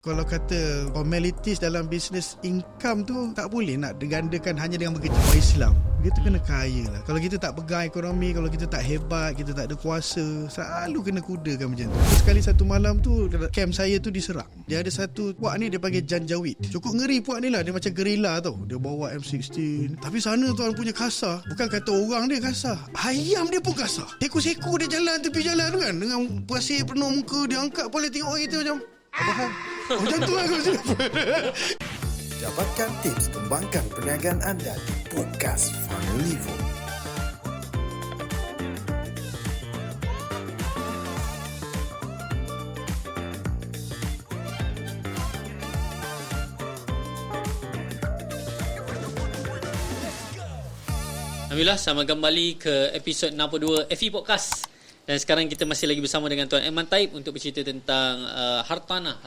Kalau kata formalities dalam bisnes income tu tak boleh nak digandakan hanya dengan bekerja. Orang Islam kita kena kaya lah. Kalau kita tak pegang ekonomi, kalau kita tak hebat, kita tak ada kuasa, selalu kena kudakan macam tu. Sekali satu malam tu camp saya tu diserang. Dia ada satu puak ni dia panggil Janjaweed. Cukup ngeri puak ni lah. Dia macam gerila tau. Dia bawa M16. Tapi sana tuan punya kasar. Bukan kata orang dia kasar, ayam dia pun kasar. Seko-seko dia jalan tepi jalan kan, dengan pasir penuh muka. Dia angkat boleh tengok orang kita macam apa hal? Macam tu lah kau cakap. Dapatkan tips kembangkan perniagaan anda di Podcast Fanulivo. Alhamdulillah, selamat kembali ke episod 62 FE Podcast. Dan sekarang kita masih lagi bersama dengan Tuan Edman Taib untuk bercerita tentang hartanah.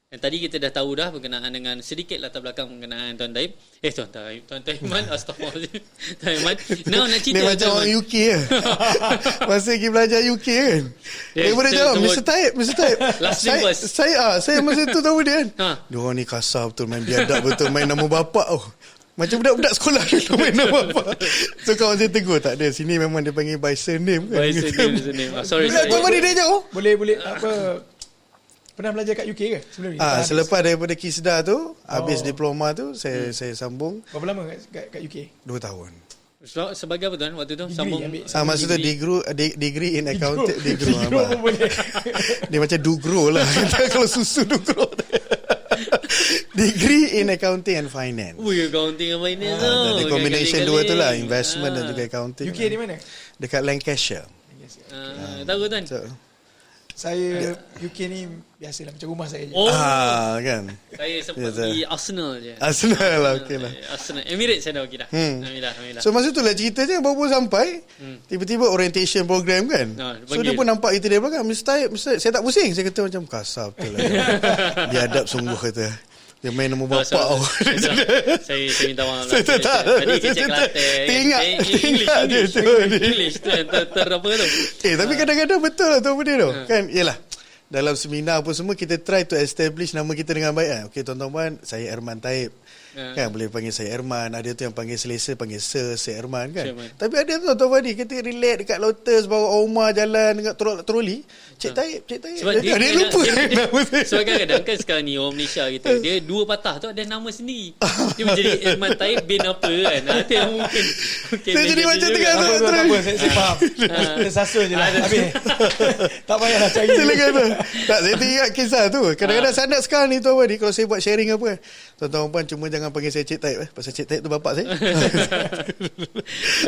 Dan tadi kita dah tahu dah berkenaan dengan sedikit latar belakang berkenaan Tuan Taib. Tuan Edman, astagfirullahaladzim. Tuan Edman, nak cerita. Dia macam orang UK lah. Masa pergi belajar UK kan. Dia boleh jawab, Mr. Taib. Last name first. Saya masa tu tahu dia kan. Diorang ni kasar betul, main biadab betul, main nama bapak tau. Macam budak-budak sekolah dulu main nama apa. So kawan saya tegur, tak ada. Sini memang dia panggil by surname kan. By surname. Sorry. Tuan mana dia jauh? Boleh apa, pernah belajar kat UK ke sebelum ni? Selepas daripada Kisda tu, habis diploma tu, saya sambung. Berapa lama kat UK? 2 tahun. Sebagai apa tuan waktu tu? Sambung. Masa tu degree in accounting. Degree pun boleh. Dia macam dugro lah. Kalau susu dugro. Degree in accounting and finance. Accounting and finance tu. Ada combination dua tu lah, investment dan juga accounting. UK di mana? Dekat Lancashire. Tahu tuan? Saya UK ni biasalah macam rumah saya je. Kan. Saya sempat pergi Arsenal je. Arsenal lah, okey lah. Arsenal. Emirates saya dah okey dah. Alhamdulillah. So masa tu lah ceritanya baru sampai, tiba-tiba orientation program kan. So dia pun nampak kita dia belakang, Mr. saya tak pusing. Saya kata macam kasar betul lah. Dia adab sungguh kata. Dia main nama bapak tau. Saya minta maaf lah. Tadi kecek Kelantan. English tu yang apa tu. Tapi kadang-kadang betul lah tu apa dia tu. Kan, yelah. Dalam seminar pun semua kita try to establish nama kita dengan baik kan. Okey tuan-tuan, saya Edman Taib. Kan boleh panggil saya Edman. Ada tu yang panggil selesa panggil Sir Edman kan. Tapi ada tu tuan Fadi, kita relate dekat Lotus bawa Omar jalan dengan troli. Cik Taib. Sebab dia lupa. Sebab kadang-kadang kan sekarang ni orang Malaysia kita, dia dua patah tu ada nama sendiri. Dia menjadi Edman Taib bin apa kan. Itu yang mungkin saya jadi macam tengah tak apa, saya faham. Kita sasul je lah. Habis tak payahlah cari. Silakan tu. Tak, saya teringat kisah tu. Kadang-kadang sanad sekarang ni tuan Fadi, kalau saya buat sharing apa, tuan-tuan puan cuma jangan panggil saya Cik Taib pasal Cik Taib tu bapak saya.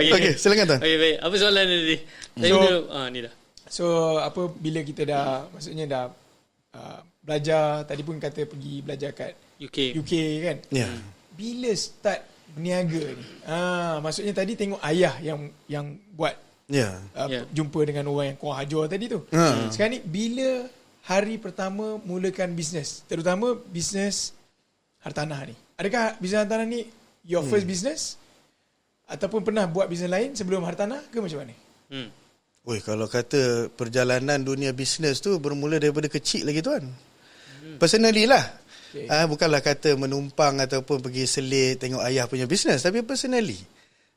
Okey, silakan tuan. Okey, baik. Apa soalan dia tadi? Ni dah. So apa, bila kita dah belajar, tadi pun kata pergi belajar kat UK kan. Bila start berniaga ni? Maksudnya tadi tengok ayah yang buat jumpa dengan orang yang kuah hajar tadi tu. Sekarang ni bila hari pertama mulakan bisnes, terutama bisnes hartanah ni? Adakah bisnes hartanah ni your first business? Ataupun pernah buat bisnes lain sebelum hartanah ke macam mana? Kalau kata perjalanan dunia bisnes tu bermula daripada kecil lagi tuan. Personally lah. Bukanlah kata menumpang ataupun pergi selit tengok ayah punya bisnes, tapi personally.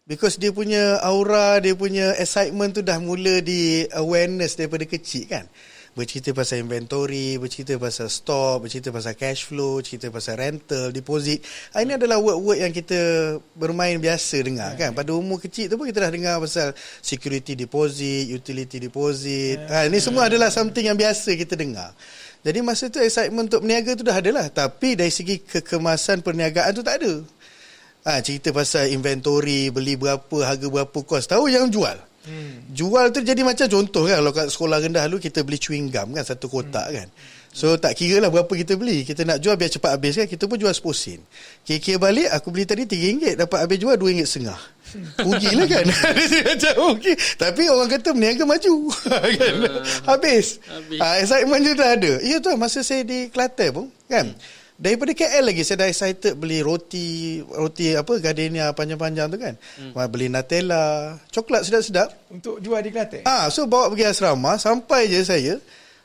Because dia punya aura, dia punya excitement tu dah mula di awareness daripada kecil kan. Bercerita pasal inventory, bercerita pasal stock, bercerita pasal cash flow, cerita pasal rental, deposit. Ini adalah word-word yang kita bermain biasa dengar kan. Pada umur kecil tu pun kita dah dengar pasal security deposit, utility deposit. Ini semua adalah something yang biasa kita dengar. Jadi masa tu excitement untuk berniaga tu dah ada lah. Tapi dari segi kekemasan perniagaan tu tak ada. Cerita pasal inventory, beli berapa, harga berapa, kos. Tahu yang jual. Jual tu jadi macam contoh kan, kalau kat sekolah rendah dulu kita beli chewing gum kan, satu kotak kan. So tak kira lah berapa kita beli, kita nak jual biar cepat habis kan, kita pun jual 10 sen. Kira-kira balik aku beli tadi RM3, dapat habis jual RM2.5. Rugilah kan. Macam okay. Tapi orang kata berniaga maju kan? Habis. Excitement je dah ada. Ya tu masa saya di Kelantan pun kan, daripada KL lagi saya dah excited beli roti apa, gardenia panjang-panjang tu kan. Beli Nutella, coklat sedap-sedap untuk jual di Kelantan. So bawa pergi asrama, sampai je saya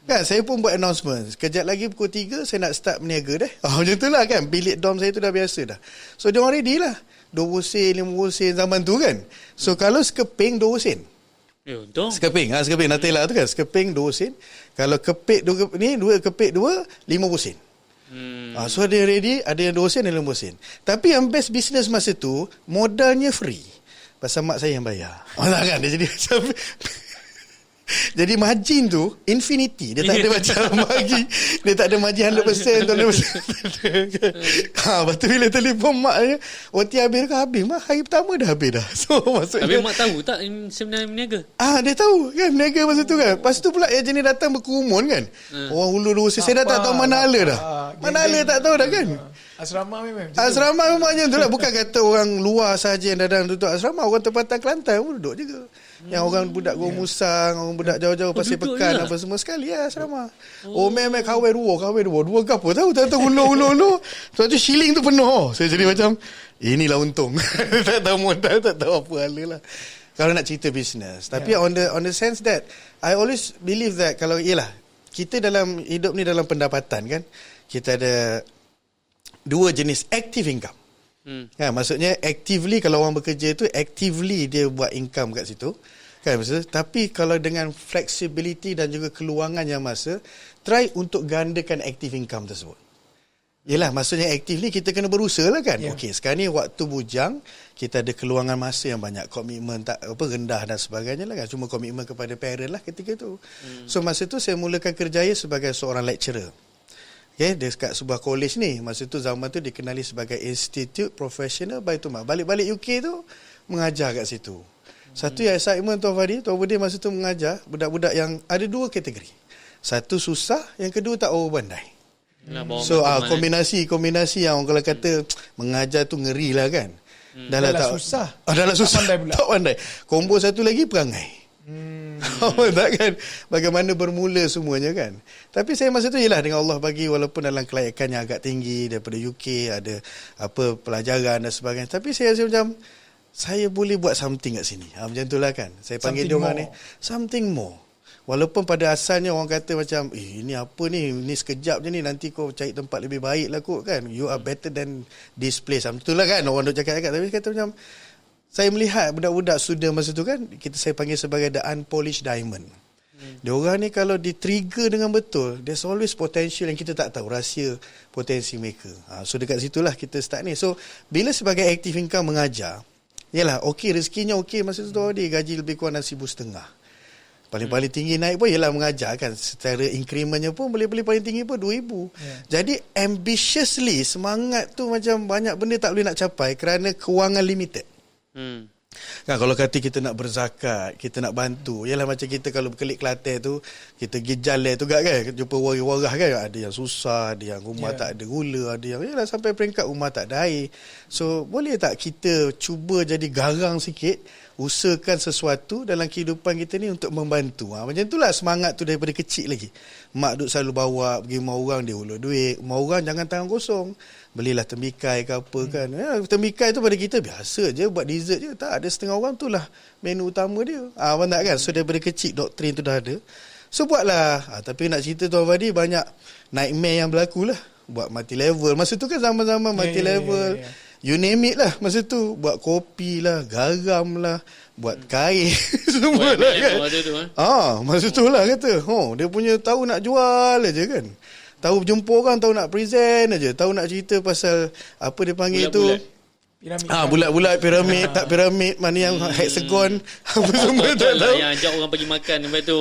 Kan saya pun buat announcement. Sekejap lagi pukul 3 saya nak start berniaga dah. Macam tu lah kan. Bilik dom saya tu dah biasa dah. So dia orang ready lah. 20 sen, 50 sen zaman tu kan. So kalau sekeping 2 sen. Untung. Sekeping. Sekeping Nutella tu kan. Sekeping 2 sen. Kalau kepik ni 2 kepik 2 50 sen. So ada yang ready, ada yang 2 sen, ada yang 50 sen. Tapi yang best business masa tu, modalnya free. Pasal mak saya yang bayar. Kan? Dia jadi macam jadi margin tu infinity. Dia tak ada macam margin. Dia tak ada margin 100%, 100%. Lepas tu bila telefon mak dia, OT habis ke? Habis mak, hari pertama dah habis dah. So maksudnya, tapi mak tahu tak sebenarnya berniaga? Dia tahu kan berniaga masa tu kan. Lepas tu pula yang jenis datang berkerumun kan. Orang hulu saya dah tak tahu mana ala dah. Mana ala tak tahu dah kan. Asrama memang. Asrama memang macam tu lah. Bukan kata orang luar sahaja yang datang tutup asrama. Orang tempatan Kelantan pun duduk juga. Yang orang budak Gua Musang, orang budak jauh-jauh Pasir Pekan apa semua sekali lah asrama. Memang kawai dua ke apa tahu. Tak tahu ulu. Lepas tu shilling tu penuh. Saya jadi macam inilah untung. Tak tahu modal, tak tahu apa hala lah. Kalau nak cerita bisnes. Tapi on the sense that I always believe that kalau ialah kita dalam hidup ni dalam pendapatan kan, kita ada dua jenis active income. Kan, maksudnya actively kalau orang bekerja tu actively dia buat income kat situ. Kan maksudnya, tapi kalau dengan flexibility dan juga keluangan yang masa, try untuk gandakan active income tersebut. Yelah, maksudnya actively kita kena berusaha lah kan. Okey, sekarang ni waktu bujang, kita ada keluangan masa yang banyak, komitmen tak rendah dan sebagainya lah kan. Cuma komitmen kepada parent lah ketika tu. So masa tu saya mulakan kerjaya sebagai seorang lecturer. Okay, dekat sebuah college ni. Masa tu zaman tu dikenali sebagai Institute Professional Baitul Mal. Balik-balik UK tu mengajar kat situ. Satu yang excitement Tuan Fadi masa tu mengajar budak-budak yang ada dua kategori. Satu susah, yang kedua tak orang pandai. So kombinasi yang orang kalau kata mengajar tu ngeri lah kan. Dah susah. Dah susah. Tak pandai. Kombo satu lagi perangai. Tak kan, bagaimana bermula semuanya kan. Tapi saya masa tu ialah dengan Allah bagi, walaupun dalam kelayakan yang agak tinggi daripada UK, ada apa pelajaran dan sebagainya, tapi saya rasa macam saya boleh buat something kat sini. Macam tu lah kan. Saya panggil dia orang ni something more. Walaupun pada asalnya orang kata macam ini apa ni sekejap je ni, nanti kau cari tempat lebih baik lah kot kan, you are better than this place. Macam tu lah kan orang duk cakap. Tapi kata macam saya melihat budak-budak student masa tu kan, saya panggil sebagai the unpolished diamond. Diorang ni kalau di-trigger dengan betul, there's always potential yang kita tak tahu, rahsia potensi mereka. So dekat situlah kita start ni. So bila sebagai active income mengajar, yalah okey, rezekinya okey masa tu dia gaji lebih kurang 6,500. Paling tinggi naik pun ialah mengajar kan. Secara incrementnya pun boleh paling tinggi pun 2,000. Jadi ambitiously, semangat tu macam banyak benda tak boleh nak capai kerana kewangan limited. Kan, kalau kata kita nak berzakat, kita nak bantu, yalah macam kita kalau berkelik Kelantan tu, kita pergi jalan tu kan, jumpa warah-warah kan, ada yang susah, ada yang rumah tak ada gula, ada yang yalah sampai peringkat rumah tak ada air. So boleh tak kita cuba jadi garang sikit, usahakan sesuatu dalam kehidupan kita ni untuk membantu. Macam itulah semangat tu daripada kecil lagi. Mak duk selalu bawa pergi rumah orang, dia ulur duit. Rumah orang jangan tangan kosong. Belilah tembikai ke apa kan. Tembikai tu pada kita biasa je, buat dessert je. Tak, ada setengah orang tu lah menu utama dia. Abang tak kan? So daripada kecil doktrin tu dah ada. So buatlah. Tapi nak cerita Tuan Fadi, banyak nightmare yang berlaku lah. Buat multi level. Masa tu kan zaman-zaman multi level. You name it lah masa tu. Buat kopi lah, garam lah, buat kain semua lah kan. Masa tu lah kata dia punya tahu nak jual aja kan. Tahu jumpa orang, tahu nak present aja, tahu nak cerita pasal apa dia panggil bulat-bulat tu piramid. Bulat-bulat piramid, tak piramid, mana yang hexagon, apa semua tak tahu. Yang ajak orang pergi makan lepas tu.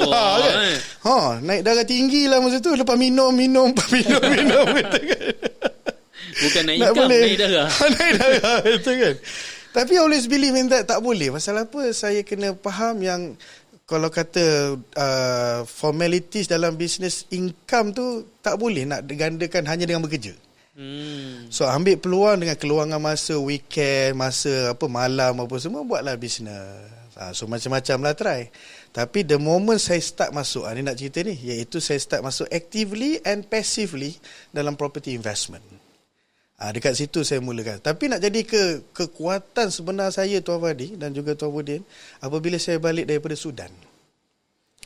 Naik darah tinggi lah masa tu, lepas minum kata kan. Bukan naik income, naik darah. Naik darah itu kan. Tapi I always believe in that, tak boleh. Pasal apa? Saya kena faham yang kalau kata formalities dalam bisnes, income tu tak boleh nak gandakan hanya dengan bekerja. So ambil peluang dengan keluangan masa, weekend, masa apa malam apa semua, buatlah bisnes. So macam-macam lah try. Tapi the moment saya start masuk, ni nak cerita ni, iaitu saya start masuk actively and passively dalam property investment. Dekat situ saya mulakan. Tapi nak jadi kekuatan sebenar saya Tuan Fadi dan juga Tuan Budin, apabila saya balik daripada Sudan.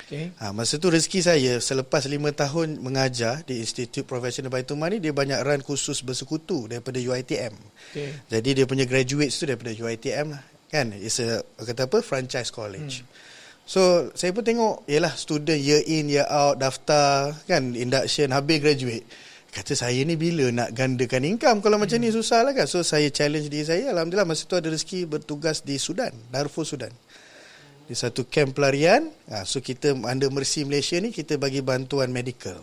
Okay. Masa tu rezeki saya selepas 5 tahun mengajar di Institute Professional Baitul Mali, dia banyak run khusus bersekutu daripada UiTM. Okay. Jadi dia punya graduates tu daripada UiTM lah. Kan? It's a franchise college. So saya pun tengok, yelah student year in year out, daftar kan, induction, habis graduate. Kata saya ni bila nak gandakan income kalau macam ni, susah lah kan. So saya challenge diri saya. Alhamdulillah masa tu ada rezeki bertugas di Sudan, Darfur Sudan, di satu camp pelarian. So kita under Mercy Malaysia ni, kita bagi bantuan medical.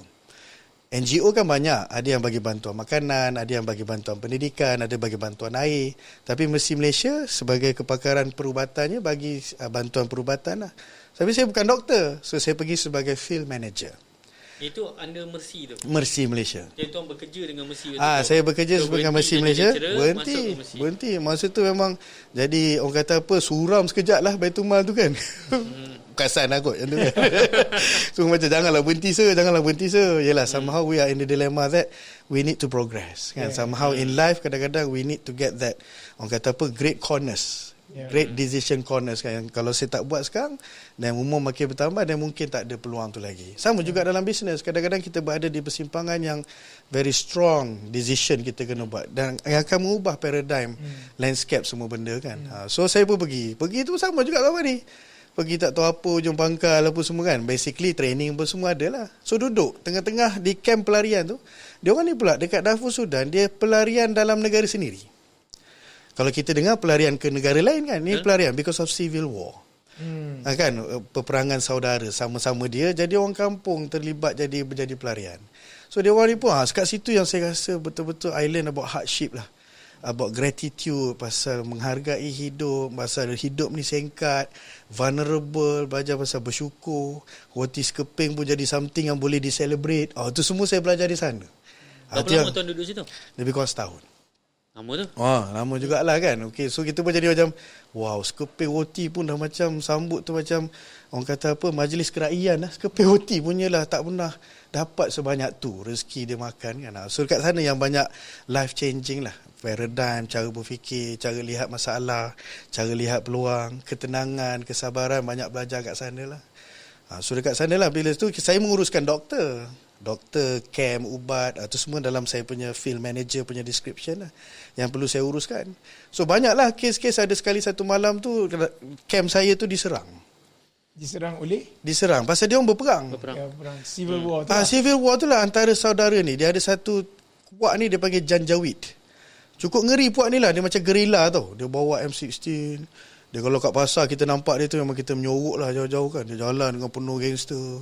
NGO kan banyak, ada yang bagi bantuan makanan, ada yang bagi bantuan pendidikan, ada bagi bantuan air. Tapi Mercy Malaysia sebagai kepakaran perubatannya bagi bantuan perubatan lah. Tapi saya bukan doktor, so saya pergi sebagai field manager. Itu under Mercy tu? Mercy Malaysia. Jadi tuan bekerja dengan Mercy? Saya bekerja sebagai Mercy Malaysia. Berhenti. Masa tu memang jadi orang kata apa, suram sekejap lah Baitul Mal tu kan. Kasan lah kot macam tu kan. So macam janganlah berhenti sir. Yelah, somehow we are in the dilemma that we need to progress kan. Somehow in life kadang-kadang we need to get that, orang kata apa, great corners. Great decision corners kan. Kalau saya tak buat sekarang dan umur makin bertambah, dan mungkin tak ada peluang tu lagi. Sama juga dalam bisnes, kadang-kadang kita berada di persimpangan yang very strong decision kita kena buat, dan yang akan mengubah paradigm landscape semua benda kan. So saya pun pergi tu sama juga kawan ni. Pergi tak tahu apa, ujung pangkal apa semua kan. Basically training pun semua ada lah. So duduk tengah-tengah di camp pelarian tu. Dia orang ni pula dekat Darfur Sudan, dia pelarian dalam negara sendiri. Kalau kita dengar pelarian ke negara lain kan, ni pelarian because of civil war. Kan, peperangan saudara sama-sama dia, jadi orang kampung terlibat berjadi pelarian. So dia orang ni pun kat situ yang saya rasa betul-betul I learn about hardship lah. About gratitude, pasal menghargai hidup, pasal hidup ni singkat, vulnerable, belajar pasal bersyukur, roti sekeping pun jadi something yang boleh di-celebrate. Itu semua saya belajar di sana. Berapa lama tuan duduk situ? Lebih kurang setahun. Lama tu? Lama jugalah kan. Okay, so kita pun jadi macam, wow, sekeping roti pun dah macam sambut tu macam, orang kata apa, majlis keraian lah. Sekeping roti punyalah, tak pernah dapat sebanyak tu rezeki dia makan kan. So dekat sana yang banyak life changing lah. Paradigm, cara berfikir, cara lihat masalah, cara lihat peluang, ketenangan, kesabaran, banyak belajar kat sana lah. So dekat sana lah, bila tu saya menguruskan doktor, camp, ubat, itu semua dalam saya punya field manager punya description lah, yang perlu saya uruskan. So banyaklah kes-kes. Ada sekali satu malam tu camp saya tu diserang pasal dia orang berperang. Civil war tu. Civil war tu lah antara saudara ni. Dia ada satu puak ni, dia panggil Janjaweed. Cukup ngeri puak ni lah. Dia macam gerila tau. Dia bawa M16. Dia kalau kat pasar kita nampak dia tu, memang kita menyorok lah jauh-jauh kan. Dia jalan dengan penuh gangster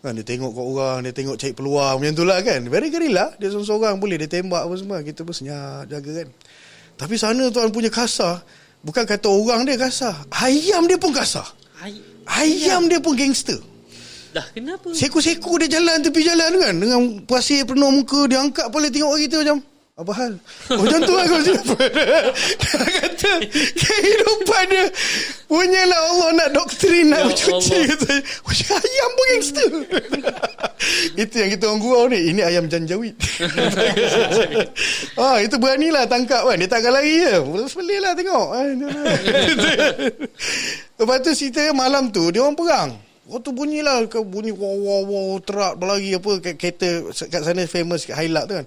kan. Dia tengok kat orang, dia tengok cari peluang macam tu lah kan. Very gerila. Dia seorang-seorang boleh dia tembak apa semua. Kita pun senyap jaga kan. Tapi sana tuan punya kasar, bukan kata orang dia kasar, ayam dia pun kasar. Ayam dia pun gangster. Dah kenapa? Seko-seko dia jalan tepi jalan kan, dengan pasir penuh muka. Dia angkat boleh tengok kita macam, apa hal? Macam tu lah kau cakap. Dia kata kehidupan dia punyalah Allah nak doktrin, nak bercuci. Macam ayam pun gangster. Itu yang kita orang gurau ni. Ini ayam Janjaweed. Itu beranilah tangkap kan. Dia takkan lari je. Sebelah lah tengok. Lepas tu cerita malam tu dia orang perang. Tu bunyilah, bunyi wow terak berlari apa, kereta kat sana famous highlight tu kan.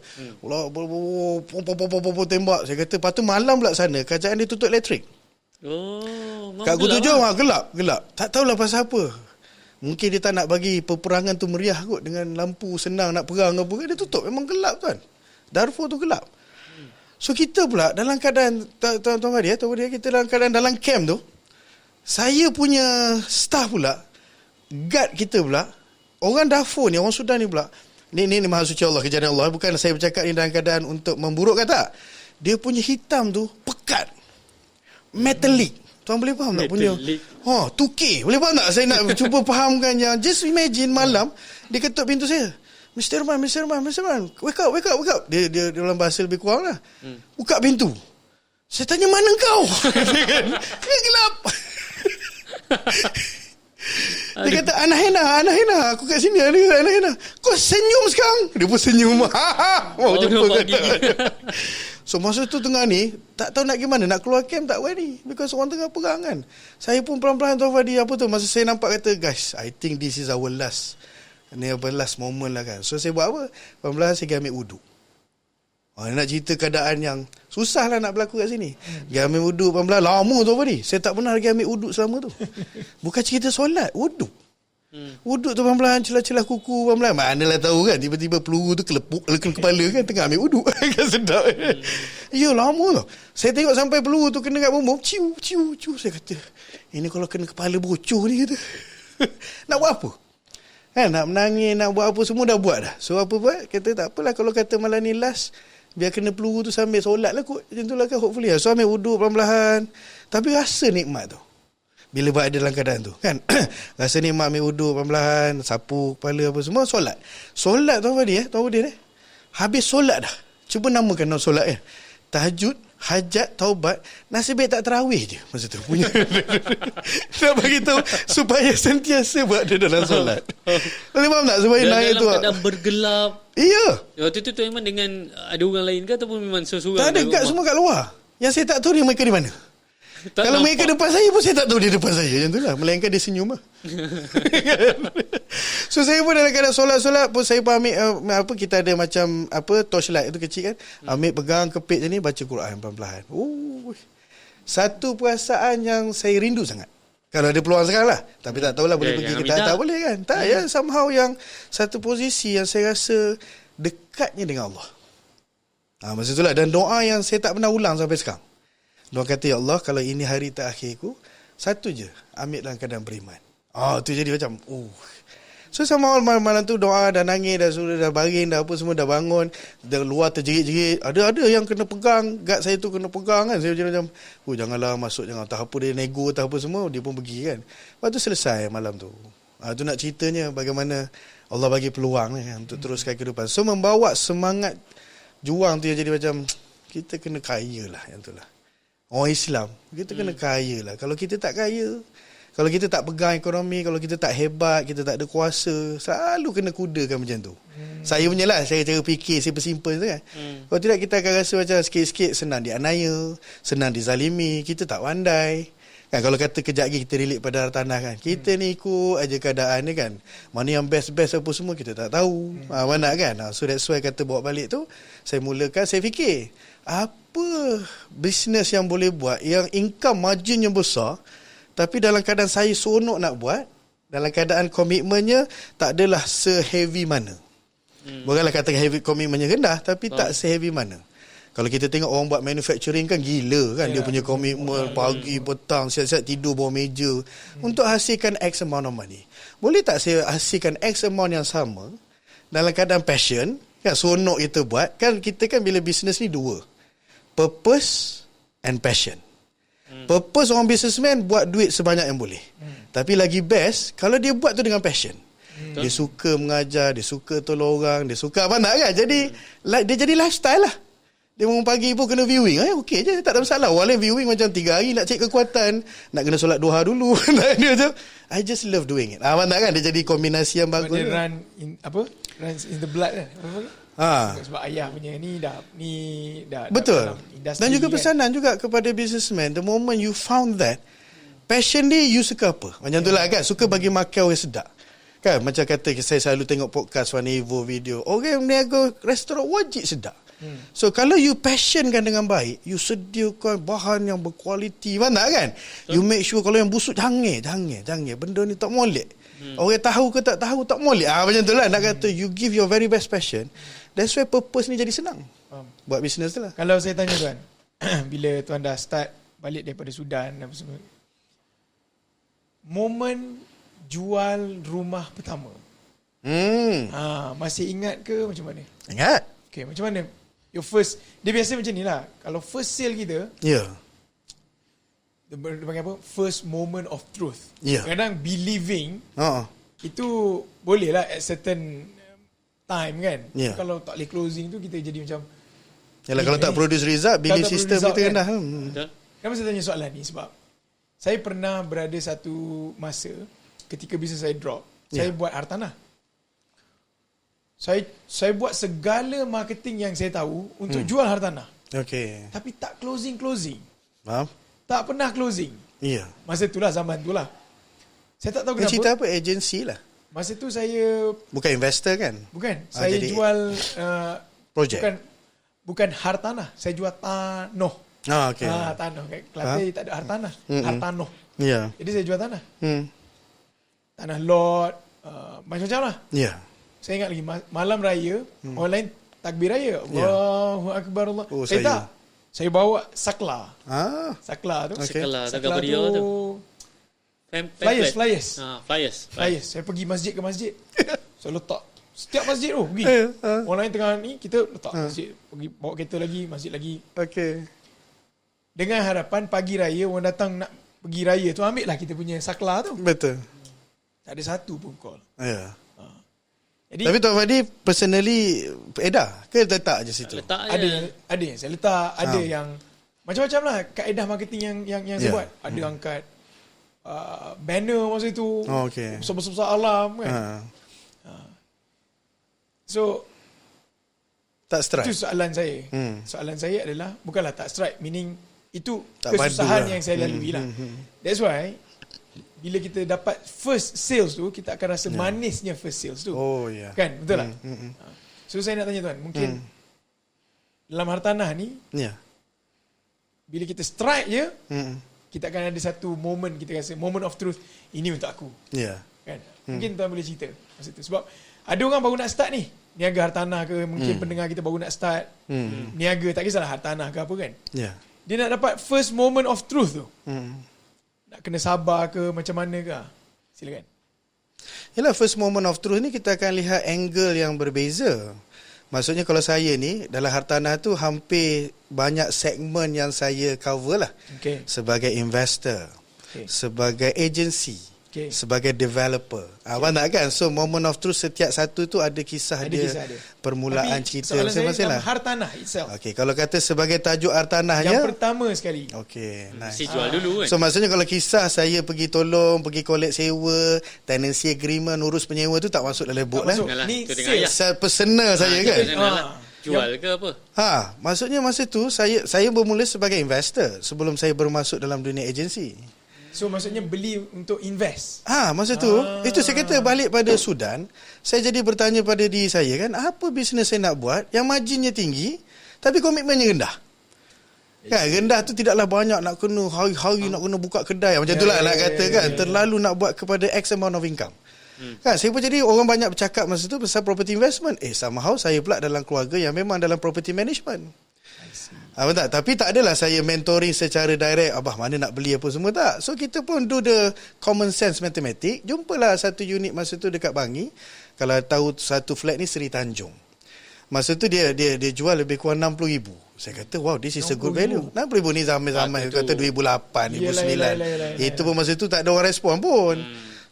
Tembak. Saya kata lepas tu malam pula sana kerajaan dia tutup elektrik. Kat Kutu Jom gelap. Tak tahulah pasal apa. Mungkin dia tak nak bagi peperangan tu meriah kot, dengan lampu senang nak perang apa kan, dia tutup. Memang gelap kan. Darfur tu gelap. So kita pula dalam keadaan, tuan-tuan dia kita dalam keadaan dalam camp tu, saya punya staff pula, guard kita pula, orang Darfur ni, orang Sudan ni pula, ni maha suci Allah, kejadian Allah, bukan saya bercakap ni dalam keadaan untuk memburukkan, tak. Dia punya hitam tu pekat, metallic. Tuan boleh faham tak punya 2K, boleh faham tak? Saya nak cuba fahamkan yang, just imagine malam dia ketuk pintu saya, Mr. Man, wake up. Dia dalam bahasa lebih kurang lah, buka pintu. Saya tanya, mana kau? Dia gelap. Dia kata, Anak Hena, aku kat sini. Anak Hena, kau senyum sekarang. Dia pun senyum. Mau jumpa kata. So masa tu tengah ni, tak tahu nak gimana, nak keluar camp tak berani. Because orang tengah perang kan. Saya pun pelan-pelan tu Fadi, apa tu, masa saya nampak kata, guys, I think this is our last moment lah kan. So saya buat apa? Pelan-pelan saya pergi ambil wuduk. Nak cerita keadaan yang susah lah nak berlaku kat sini. Pergi ambil wuduk pelan-pelan, lama tu Fadi. Saya tak pernah lagi ambil wuduk selama tu. Bukan cerita solat, wuduk. Wuduk tu pelan-pelan, celah-celah kuku pelan-pelan. Manalah tahu kan, tiba-tiba peluru tu kelepuk kepala kan, tengah ambil wuduk. Kan sedap kan. Ya lama tau. Saya tengok sampai peluru tu kena kat bom, ciu. Saya kata, ini kalau kena kepala bocor ni kata. Nak buat apa? Kan, nak menangis, nak buat apa, semua dah buat dah. So apa buat? Kata tak apalah, kalau kata malam ni last, biar kena peluru tu sambil solat lah kot. Macam tu lah kan, hopefully. So ambil wuduk pelan-pelan. Tapi rasa nikmat tu bila berada dalam keadaan tu kan. Rasa nikmat ambil wuduk pelan-pelan, sapu kepala apa semua, solat tu Fadi tahu dia habis solat dah, cuba namakan solat tahajud, hajat, taubat, nasib baik tak tarawih je masa tu punya. Nak bagi tahu supaya sentiasa berada dalam solat. Boleh faham tak? Supaya dan naik dalam tu keadaan bergelap. Iya. Waktu tu memang dengan ada orang lain ke ataupun memang seorang? Tak ada, kat semua kat luar. Yang saya tak tahu dia mereka di mana. Kalau mereka depan saya pun saya tak tahu dia depan saya. Macam tu lah. Melainkan dia senyum lah. So saya pun dalam keadaan solat-solat pun saya pun ambil kita ada macam torchlight tu kecil kan. Ambil pegang kepit je ni, baca Quran pelan-pelan. Satu perasaan yang saya rindu sangat. Kalau ada peluang sekarang lah. Tapi tak tahulah boleh pergi ke tak boleh kan. Tak ya, somehow yang satu posisi yang saya rasa dekatnya dengan Allah. Masa tu lah. Dan doa yang saya tak pernah ulang sampai sekarang. Doa kata, ya Allah, kalau ini hari terakhirku, satu je, ambil dalam keadaan beriman. Tu jadi macam, So sama malam tu doa, dah nangis, dah baring, dah apa semua, dah bangun, dah luar terjerit-jerit. Ada yang kena pegang, guard saya tu kena pegang kan. Saya macam, janganlah masuk, jangan. Tak apa dia nego, tak apa semua, dia pun pergi kan. Lepas tu selesai malam tu. Tu nak ceritanya bagaimana Allah bagi peluang kan, untuk teruskan kehidupan. So membawa semangat juang tu yang jadi macam, kita kena kaya lah, yang tu lah. Orang Islam, kita kena kaya lah. Kalau kita tak kaya, kalau kita tak pegang ekonomi, kalau kita tak hebat, kita tak ada kuasa, selalu kena kudakan macam tu. Saya punya lah, saya cara fikir simple tu kan. Kalau tidak, kita akan rasa macam sikit-sikit senang dianiaya, senang dizalimi, kita tak pandai. Kan, kalau kata kejap lagi kita relate pada hartanah kan. Kita ni ikut aja keadaan ni kan. Mana yang best-best apa semua kita tak tahu. Mana kan. So that's why kata bawa balik tu, saya mulakan, saya fikir, apa bisnes yang boleh buat yang income margin yang besar, tapi dalam keadaan saya seronok nak buat, dalam keadaan komitmennya tak adalah se-heavy mana. Bukanlah kata heavy komitmennya rendah, tapi tak se-heavy mana. Kalau kita tengok orang buat manufacturing kan gila kan, dia punya komitmen pagi, petang, siap-siap tidur bawah meja untuk hasilkan X amount of money. Boleh tak saya hasilkan X amount yang sama dalam keadaan passion, kan, seronok kita buat. Kan kita kan bila bisnes ni dua, purpose and passion. Purpose orang businessman buat duit sebanyak yang boleh. Tapi lagi best kalau dia buat tu dengan passion. Dia suka mengajar, dia suka tolong orang, dia suka apa nak kan. Jadi dia jadi lifestyle lah. Dia bangun pagi pun kena viewing. Okey je, tak ada masalah. Walaupun viewing macam 3 hari nak cek kekuatan, nak kena solat duha dulu. Dia macam, I just love doing it. Mana kan dia jadi kombinasi yang bagus. Dia runs in the blood kan. Sebab ayah punya ni dah betul. Dan juga pesanan kan juga kepada businessman, the moment you found that passion ni, you suka apa macam tu lah kan. Suka bagi makan orang sedap kan. Macam kata saya selalu tengok podcast Vanevo video, orang niaga restoran wajib sedap. So kalau you passionkan dengan baik, you sediakan bahan yang berkualiti, mana kan. You make sure kalau yang busuk jangan benda ni tak molek. Orang tahu ke tak tahu tak molek. Macam tu lah nak kata, you give your very best passion. That's why purpose ni jadi senang buat bisnes tu lah. Kalau saya tanya tuan, bila tuan dah start balik daripada Sudan apa semua, momen jual rumah pertama, masih ingat ke macam mana? Ingat. Okay, macam mana your first, dia biasa macam ni lah, kalau first sale kita, dia panggil apa, first moment of truth. Kadang believing itu boleh lah at certain time kan. Kalau tak boleh closing tu, kita jadi macam yalah, kalau tak produce result, belief system kita rendah. Kenapa saya tanya soalan ni? Sebab saya pernah berada satu masa ketika bisnes saya drop, saya buat hartanah. Saya buat segala marketing yang saya tahu untuk jual hartanah. Okey. Tapi tak closing. Faham? Tak pernah closing. Ya. Masa itulah, zaman itulah. Saya tak tahu kenapa. Cerita apa? Agensi lah. Masa tu saya... Bukan investor kan? Bukan. Saya jadi jual... projek. Bukan hartanah. Saya jual tanoh. Okey. Tanoh. Kat Kelantan tak ada hartanah. Hartanoh. Ya. Jadi saya jual tanah. Tanah lot. Macam-macam lah. Ya. Saya ingat lagi. Malam raya. Orang lain takbir raya. Allahu Akbar Allah. Saya tak. Saya bawa sakla. Sakla tu. Okay. Sakla tu. Flyers. Flyers. Saya pergi masjid ke masjid. Saya letak. Setiap masjid tu pergi. Orang lain tengah ni, kita letak masjid. Pergi bawa kereta lagi, masjid lagi. Okey. Dengan harapan pagi raya, orang datang nak pergi raya tu, ambil lah kita punya sakla tu. Betul. Tak ada satu pun call. Ya. Jadi, tapi Tuan Fadi personally edar ke letak je situ? Letak je. Ada yang saya letak, ada yang macam-macam lah kaedah marketing yang saya buat. Ada angkat banner masa itu. Okay. Besar-besar alam kan. So tak strike. Itu soalan saya. Soalan saya adalah bukanlah tak strike, meaning itu tak kesusahan yang saya lalui lah. That's why bila kita dapat first sales tu, kita akan rasa manisnya first sales tu. Oh ya. Yeah. Kan? Betul tak? So saya nak tanya tuan, mungkin dalam hartanah ni, bila kita strike je, kita akan ada satu moment, kita rasa moment of truth, ini untuk aku. Ya. Kan? Mungkin tuan boleh cerita masa tu. Sebab ada orang baru nak start ni, niaga hartanah ke, mungkin pendengar kita baru nak start niaga, tak kisahlah hartanah ke apa kan. Ya. Dia nak dapat first moment of truth tu. Nak kena sabar ke, macam mana ke? Silakan. Yalah, first moment of truth ni kita akan lihat angle yang berbeza. Maksudnya kalau saya ni dalam hartanah tu hampir banyak segmen yang saya cover lah. Okay. Sebagai investor, sebagai agency, sebagai developer. Abang tak kan? So moment of truth setiap satu tu ada kisah dia. Permulaan tapi cerita masing-masing lah. Hartanah itself. Okey, kalau kata sebagai tajuk hartanahnya, yang pertama sekali. Okey, nice. Mesti jual dulu kan. So maksudnya kalau kisah saya pergi tolong, pergi collect sewa, tenancy agreement, urus penyewa tu tak masuk dalam book lah. Ni personal saya kan. Jual ke apa? Maksudnya masa tu saya bermula sebagai investor sebelum saya bermasuk dalam dunia agensi. So maksudnya beli untuk invest. Masa tu itu saya kata balik pada Sudan, saya jadi bertanya pada diri saya kan, apa bisnes saya nak buat yang marginnya tinggi tapi komitmennya rendah. Kan rendah tu tidaklah banyak, nak kena hari-hari nak kena buka kedai macam itulah nak kata kan, terlalu nak buat kepada X amount of income. Kan saya pun jadi orang banyak bercakap masa tu pasal property investment. Somehow saya pula dalam keluarga yang memang dalam property management. Tak? Tapi tak adalah saya mentoring secara direct, abah mana nak beli apa semua, tak. So kita pun do the common sense mathematics. Jumpalah satu unit masa tu dekat Bangi. Kalau tahu satu flat ni Seri Tanjung. Masa tu dia jual lebih kurang 60,000. Saya kata wow, this is a good value. 60,000 ni zaman kata 2008, 2009. Itu pun masa tu tak ada orang respon pun.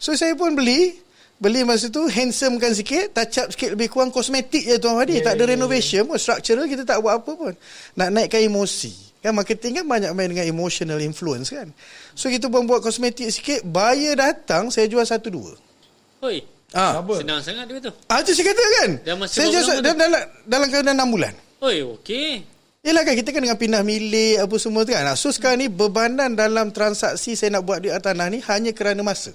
So saya pun beli masa tu, handsomekan sikit, touch up sikit, lebih kurang kosmetik je Tuan Fadi. Tak ada renovation pun, structural kita tak buat apa pun. Nak naikkan emosi. Kan marketing kan banyak main dengan emotional influence kan. So kita pun buat kosmetik sikit, buyer datang, saya jual 1-2. Hoi. Senang sangat dia tu. Itu saya kata kan. Saya jual dalam keadaan 6 bulan. Hoi, okey. Yelah kan, kita kan dengan pindah milik apa semua tu kan. So sekarang ni bebanan dalam transaksi saya nak buat duit tanah ni hanya kerana masa.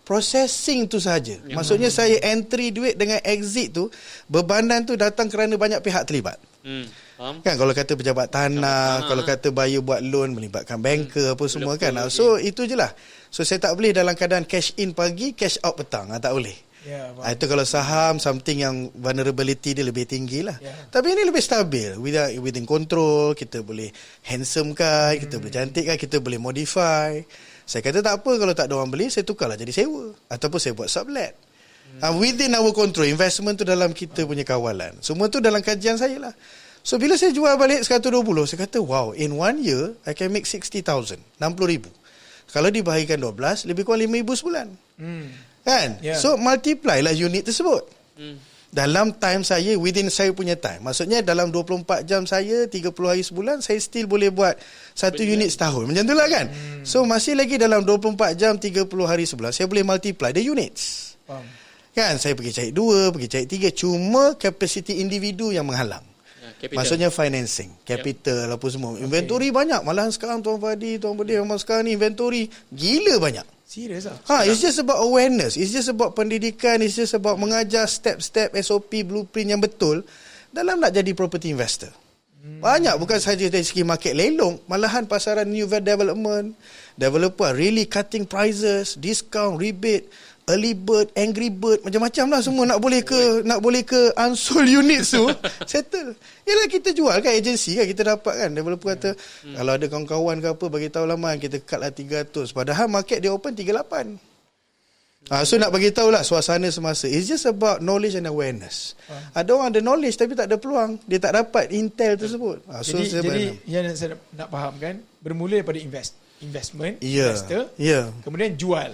Processing tu saja. Maksudnya saya entry duit dengan exit tu, bebanan tu datang kerana banyak pihak terlibat. Faham? Kan kalau kata pejabat tanah, kalau kata buyer buat loan melibatkan banker apa semua kan. So itu je lah. So saya tak boleh dalam keadaan cash in pagi, cash out petang. Tak boleh. Itu kalau saham, something yang vulnerability dia lebih tinggi lah. Tapi ini lebih stabil. Within control, kita boleh handsome kan, kita boleh cantik kan, kita boleh modify. Saya kata tak apa, kalau tak ada orang beli, saya tukarlah jadi sewa. Ataupun saya buat sublet. Within our control, investment tu dalam kita punya kawalan. Semua tu dalam kajian saya lah. So bila saya jual balik 120, saya kata wow, in 1 year, I can make 60,000, 60,000. Kalau dibahagikan 12, lebih kurang 5,000 sebulan. Kan? So multiply lah unit tersebut. Dalam time saya, within saya punya time. Maksudnya dalam 24 jam saya, 30 hari sebulan, saya still boleh buat satu unit setahun. Macam tu lah kan. So masih lagi dalam 24 jam, 30 hari sebulan, saya boleh multiply the units. Kan? Saya pergi cari 2, pergi cari 3. Cuma capacity individu yang menghalang. Maksudnya financing, capital apa semua. Inventory banyak. Malahan sekarang Tuan Fadi memang sekarang ni inventory gila banyak. Serius lah. It's just about awareness. It's just about pendidikan. It's just about mengajar step-step SOP, blueprint yang betul dalam nak jadi property investor. Banyak, bukan sahaja dari segi market lelong, malahan pasaran new development, developer really cutting prices, discount, rebate, early bird, angry bird, macam-macam lah semua nak boleh ke unsold units tu settle. Yalah, kita jual kan agensi kan, kita dapat kan, developer kata kalau ada kawan-kawan ke apa bagi tahu laman, kita cut lah 300, padahal market dia open 38. So nak bagi tahu lah suasana semasa. It's just about knowledge and awareness. Ada orang ada knowledge tapi tak ada peluang, dia tak dapat intel tersebut. Jadi yang saya nak faham kan, bermula daripada investment, investor, kemudian jual.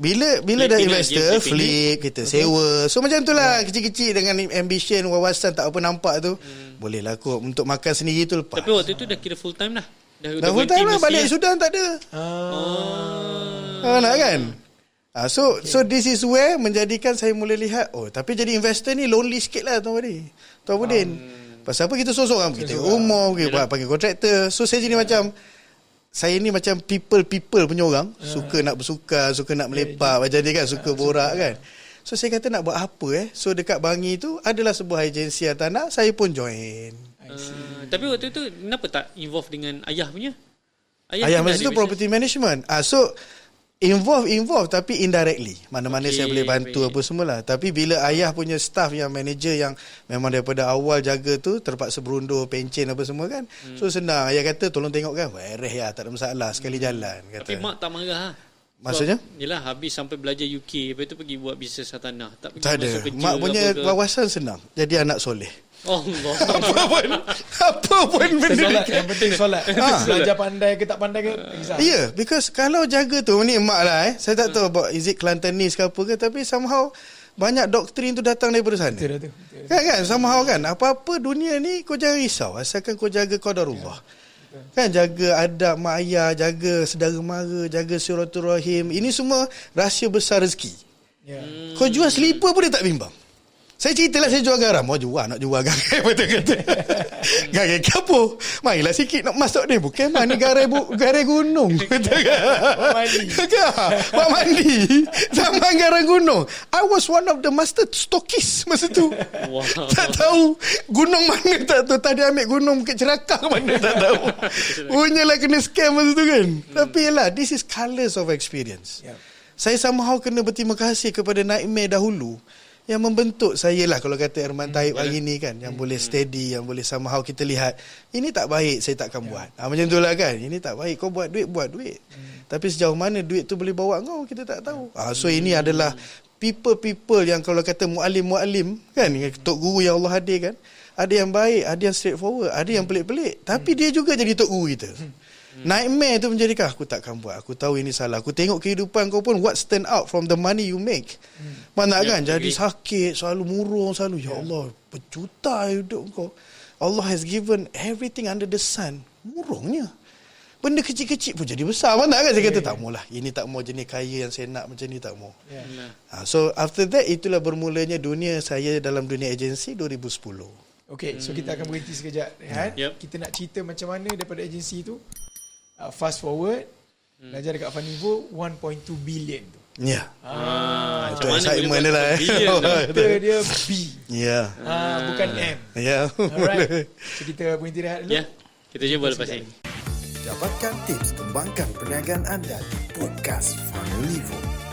Bila dah investor, flip, kita sewa. So macam tu lah, kecil-kecil dengan ambition, wawasan tak apa nampak tu, boleh lah kot untuk makan sendiri tu lepas. Tapi waktu tu dah kira full time dah. Dah full time lah, balik Sudan tak ada. Nak kan? So this is where menjadikan saya mula lihat, tapi jadi investor ni lonely sikit lah Tuan Budin. Pasal apa kita sorang kita umur, kita panggil kontraktor. So saya jadi macam, saya ni macam people punya orang, suka nak bersuka, suka nak melepak, macam ni kan, suka borak kan. So saya kata nak buat apa So dekat Bangi tu adalah sebuah agensi tanah, saya pun join. Tapi waktu tu kenapa tak involve dengan ayah punya? Ayah masa tu property management. So involve tapi indirectly. Mana-mana saya boleh bantu apa semualah. Tapi bila ayah punya staff yang manager yang memang daripada awal jaga tu, terpaksa berundur pencen apa semua kan. So senang. Ayah kata tolong tengok kan. Beres ya, tak ada masalah, sekali jalan kata. Tapi mak tak marah Maksudnya? Yelah, habis sampai belajar UK, lepas tu pergi buat bisnes hartanah. Tak pergi tak ada. Mak punya wawasan senang. Jadi anak soleh. Allah. Apa pun benda. Yang penting solat. Belajar pandai ke tak pandai ke, because kalau jaga tu, ni emak lah saya tak tahu about is it Kelantanese ke apa ke, tapi somehow banyak doktrin tu datang daripada sana. Betul. Kan somehow kan, apa-apa dunia ni kau jangan risau, asalkan kau jaga qadarullah. Kan, jaga adab mak ayah, jaga saudara mara, jaga silaturahim. Ini semua rahsia besar rezeki. Kau jual selipar pun dia tak bimbang. Saya ceritalah saya jual garam. Nak jual garam. Betul kata. Garam kapur. Marilah sikit nak masuk ni. Bukan mana garam gunung. Betul ke? Mak mandi. Zaman garam gunung. I was one of the master stockist masa tu. Wow. Tak tahu gunung mana, tak tahu. Tadi ambil gunung Bukit Cerakah mana, tak tahu. Punyalah kena scam masa tu kan. Tapi yalah, this is colours of experience. Saya somehow kena berterima kasih kepada Nightmare dahulu yang membentuk saya lah, kalau kata Herman Taib hari ni kan, yang boleh steady, yang boleh somehow kita lihat ini tak baik, saya takkan buat. Macam tu lah kan, ini tak baik, kau buat duit. Tapi sejauh mana duit tu boleh bawa kau, kita tak tahu. So ini adalah people yang kalau kata mu'alim kan, tok guru yang Allah hadirkan. Ada yang baik, ada yang straightforward, ada yang pelik-pelik, tapi dia juga jadi tok guru kita. Nightmare tu menjadikan aku takkan buat, aku tahu ini salah, aku tengok kehidupan kau pun, what stand out from the money you make. Mana kan jadi sakit, selalu murung, selalu ya Allah, berjuta hidup kau, Allah has given everything under the sun, murungnya benda kecil-kecil pun jadi besar. Mana kan saya kata tak maulah, ini tak mau jenis kaya yang saya nak macam ni, tak mau. So after that, itulah bermulanya dunia saya dalam dunia agensi 2010. Okay, so kita akan berhenti sekejap, Rehan. Kita nak cerita macam mana daripada agensi tu. Fast forward, belajar dekat Funivo 1.2 billion tu. Macam mana excitement lah dia B. Bukan M. Alright. So kita berhenti rehat dulu. Kita jumpa lepas ini. Dapatkan tips kembangkan perniagaan anda di Podcast Funivo.